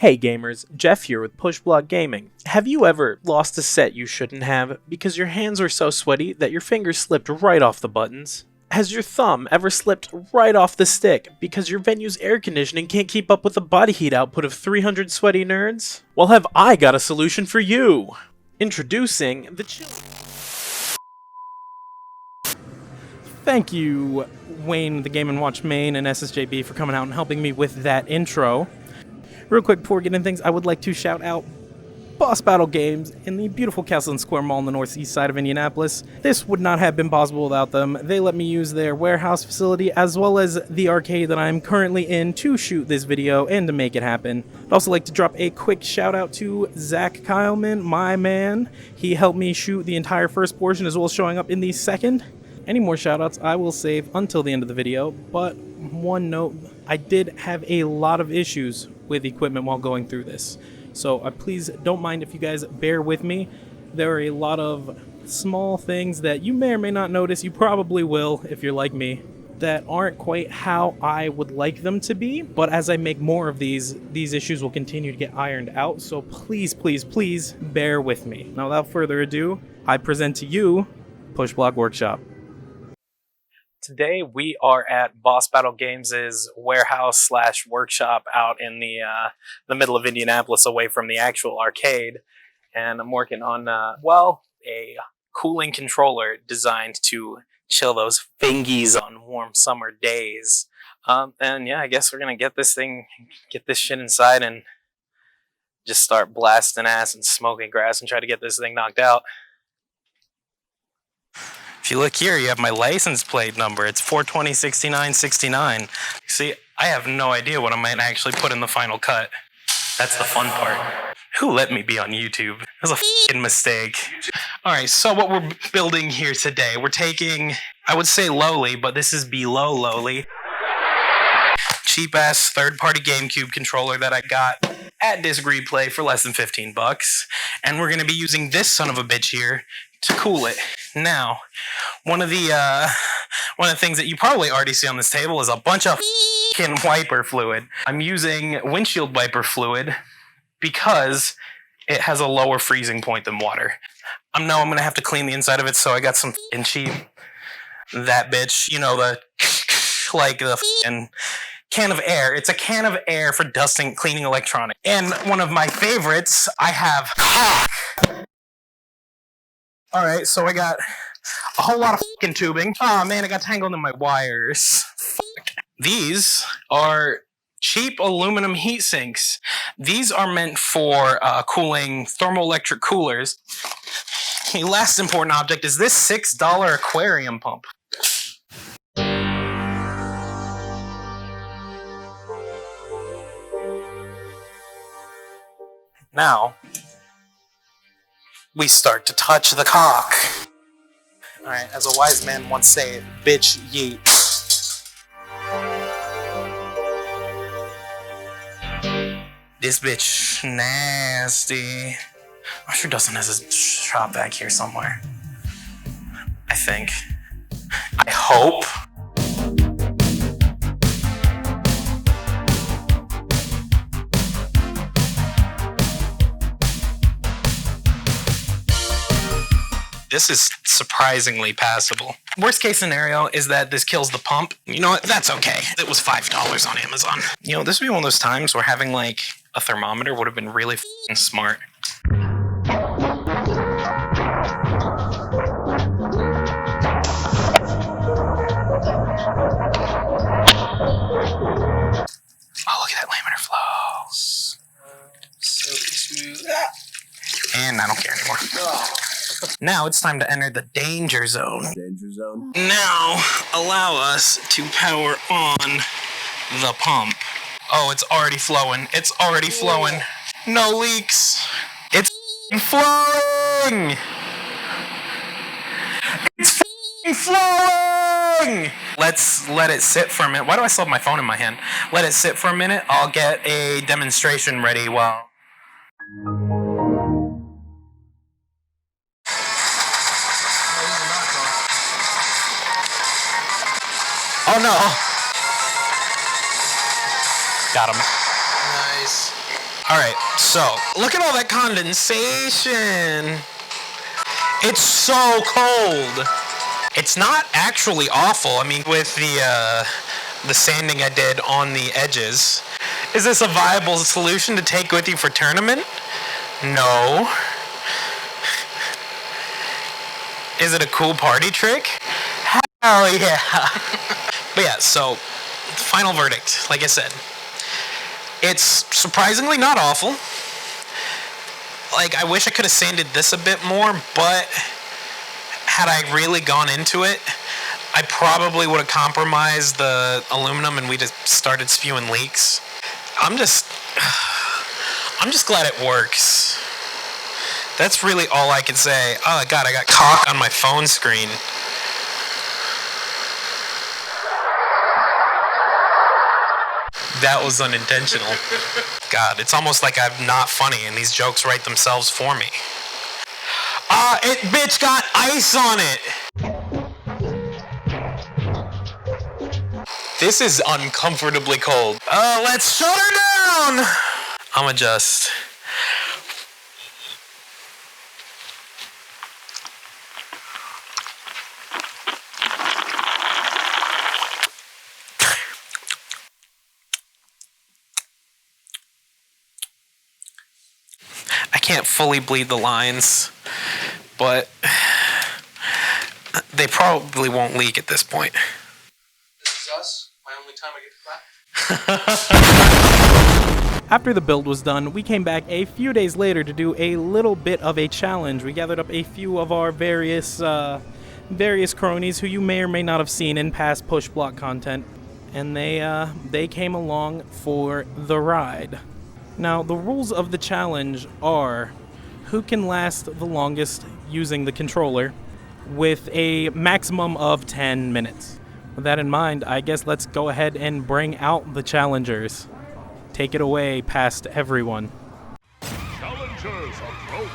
Hey gamers, Jeff here with Pushblock Gaming. Have you ever lost a set you shouldn't have because your hands were so sweaty that your fingers slipped right off the buttons? Has your thumb ever slipped right off the stick because your venue's air conditioning can't keep up with the body heat output of 300 sweaty nerds? Well, have I got a solution for you! Introducing the chill. Thank you, Wayne, the Game & Watch main, and SSJB for coming out and helping me with that intro. Real quick before getting into things, I would like to shout out Boss Battle Games in the beautiful Castle and Square Mall on the northeast side of Indianapolis. This would not have been possible without them. They let me use their warehouse facility as well as the arcade that I'm currently in to shoot this video and to make it happen. I'd also like to drop a quick shout out to Zach Kyleman, my man. He helped me shoot the entire first portion as well as showing up in the second. Any more shoutouts I will save until the end of the video, but one note, I did have a lot of issues with equipment while going through this. So please don't mind if you guys bear with me. There are a lot of small things that you may or may not notice, you probably will if you're like me, that aren't quite how I would like them to be. But as I make more of these issues will continue to get ironed out. So please, please, please bear with me. Now without further ado, I present to you Pushblock Workshop. Today we are at Boss Battle Games' warehouse / workshop out in the middle of Indianapolis, away from the actual arcade, and I'm working on a cooling controller designed to chill those fingies on warm summer days. And yeah, I guess we're gonna get this shit inside and just start blasting ass and smoking grass and try to get this thing knocked out. If you look here, you have my license plate number. It's 4206969. See, I have no idea what I might actually put in the final cut. That's the fun part. Who let me be on YouTube? It was a f***ing mistake. Alright, so what we're building here today, we're taking, I would say lowly, but this is below lowly. Cheap-ass third-party GameCube controller that I got at Disc Replay for less than 15 bucks. And we're going to be using this son of a bitch here to cool it. Now, one of the things that you probably already see on this table is a bunch of f***ing wiper fluid. I'm using windshield wiper fluid because it has a lower freezing point than water. I know I'm going to have to clean the inside of it, so I got some f***ing cheap. That bitch, you know, the f***ing can of air. It's a can of air for dusting, cleaning electronics. And one of my favorites, I have cock. Alright, so I got a whole lot of f***ing tubing. Oh man, I got tangled in my wires. Fuck. These are cheap aluminum heat sinks. These are meant for cooling thermoelectric coolers. The last important object is this $6 aquarium pump. Now, we start to touch the cock. Alright, as a wise man once said, bitch yeet. This bitch nasty. I'm sure Dustin has his shop back here somewhere. I think. I hope. This is surprisingly passable. Worst case scenario is that this kills the pump. You know what? That's okay. It was $5 on Amazon. You know, this would be one of those times where having like a thermometer would have been really f***ing smart. Oh, look at that laminar flow. Silky smooth. And I don't care anymore. Now it's time to enter the danger zone. Danger zone. Now, allow us to power on the pump. Oh, it's already flowing. It's already flowing. No leaks. It's flowing. It's flowing. Let's let it sit for a minute. Why do I still have my phone in my hand? Let it sit for a minute. I'll get a demonstration ready while... Oh no! Got him. Nice. Alright, so, look at all that condensation. It's so cold. It's not actually awful. I mean, with the sanding I did on the edges. Is this a viable solution to take with you for tournament? No. Is it a cool party trick? Hell yeah. But yeah, so, final verdict, like I said. It's surprisingly not awful. Like, I wish I could have sanded this a bit more, but had I really gone into it, I probably would have compromised the aluminum and we just started spewing leaks. I'm just glad it works. That's really all I can say. Oh god, I got cock on my phone screen. That was unintentional. God, it's almost like I'm not funny and these jokes write themselves for me. It bitch got ice on it! This is uncomfortably cold. Let's shut her down! I'ma just... I can't fully bleed the lines, but they probably won't leak at this point. This is us. My only time I get to clap. After the build was done, we came back a few days later to do a little bit of a challenge. We gathered up a few of our various cronies who you may or may not have seen in past push block content, and they came along for the ride. Now, the rules of the challenge are who can last the longest using the controller with a maximum of 10 minutes. With that in mind, I guess let's go ahead and bring out the challengers. Take it away past everyone. Challengers approach.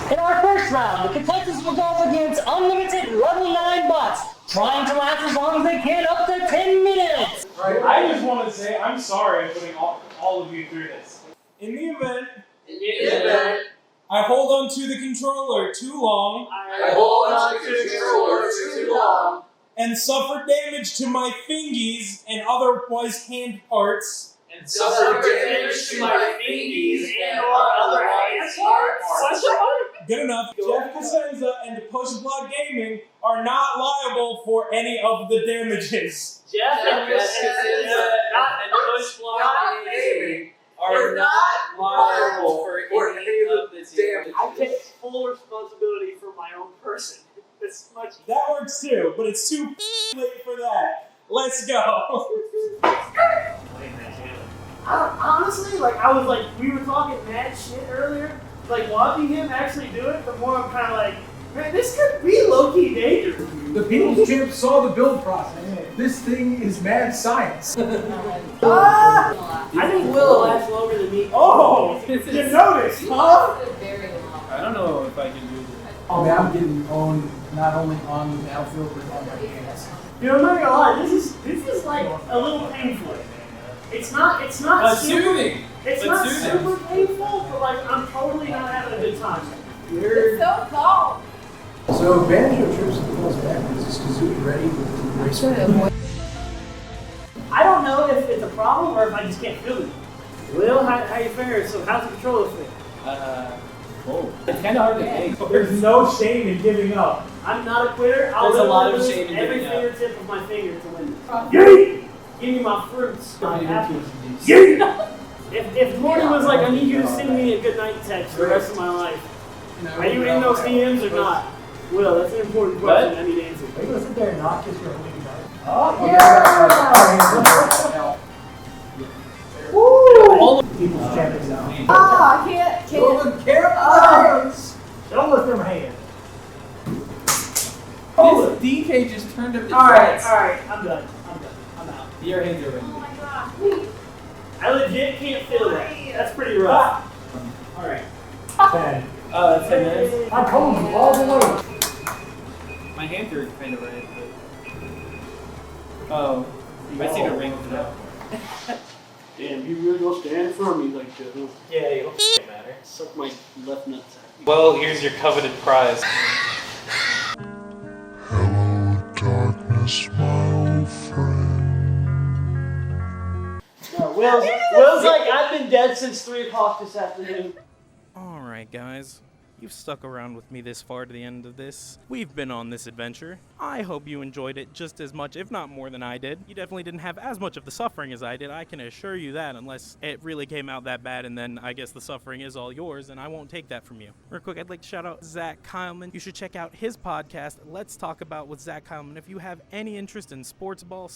In our first round, the contestants will go up against unlimited level 9 bots, trying to last as long as they can, up to 10 minutes! Right, I just want to say I'm sorry I'm putting all of you through this. In the event I hold on to the controller too long, and suffer damage to my fingies and otherwise hand parts, Good enough. Jeff Cosenza and Push Block Gaming are not liable for any of the damages. Jeff and Push Block Gaming are not liable for any of the damage. I take full responsibility for my own person. It's much. That works too, but it's too late for that. Let's go. Honestly, like I was like, we were talking mad shit earlier. Like watching him actually do it, the more I'm kind of like, man, this could be low-key dangerous. The People's Champ saw the build process. This thing is mad science. I think Will lasts longer than me. Oh, you noticed, huh? I don't know if I can do this. Oh man, I'm getting owned not only on the battlefield but on my hands. Dude, I'm not gonna lie, this is like a little painful. It's not super, soothing. It's not super painful, but like I'm totally not having a good time. It's so cold. So Banjo trips the balls backwards. Is Kazooie ready with the race? I don't know if it's a problem or if I just can't feel it. Will, how you faring? So how's the controller fit? It's kind of hard to think. There's no shame in giving up. I'm not a quitter. I'll There's a lot of lose shame in every giving up. fingertip of my finger to win. Yeet! Give me my fruits. My apples. Yeet! If Morgan was like, I need you to send me a good night text for the rest of my life, are you in those DMs or not? Will, that's an important question. I need to answer. Are you gonna sit there and not kiss your holy night? Oh, yeah! all of People's champions now. Oh, I can't. Over careful. Don't lift them hand. This DK just turned up the Alright, charts. I'm done. I'm out. Your hands are ready. Oh my gosh. I legit can't feel that. That's pretty rough. Alright. 10. Oh, that's 10 minutes? I told you all the way. My hands are kind of red, but... Oh. I see the ring for that. Damn, you really go stand for me like that, huh? Yeah, you don't matter. Suck my left nutsack. Well, here's your coveted prize. Hello, darkness, my old friend. Will's like, I've been dead since 3 o'clock this afternoon. Alright, guys. You've stuck around with me this far to the end of this. We've been on this adventure. I hope you enjoyed it just as much, if not more than I did. You definitely didn't have as much of the suffering as I did, I can assure you that, unless it really came out that bad and then I guess the suffering is all yours and I won't take that from you. Real quick, I'd like to shout out Zach Kyleman. You should check out his podcast, Let's Talk About with Zach Kyleman, if you have any interest in sports ball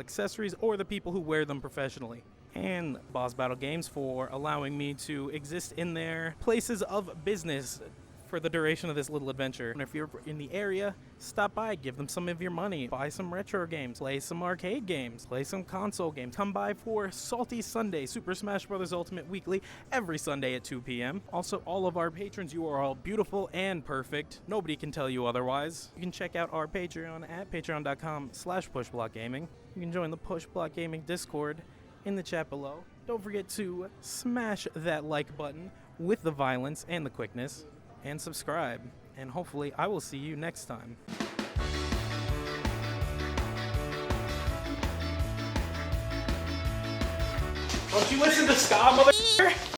accessories, or the people who wear them professionally. And Boss Battle Games for allowing me to exist in their places of business for the duration of this little adventure. And if you're in the area, stop by, give them some of your money, buy some retro games, play some arcade games, play some console games. Come by for Salty Sunday, Super Smash Bros. Ultimate Weekly, every Sunday at 2 p.m. Also, all of our patrons, you are all beautiful and perfect. Nobody can tell you otherwise. You can check out our Patreon at patreon.com/pushblockgaming. You can join the Pushblock Gaming Discord in the chat below. Don't forget to smash that like button with the violence and the quickness, and subscribe, and hopefully I will see you next time. Don't you listen to ska, mother?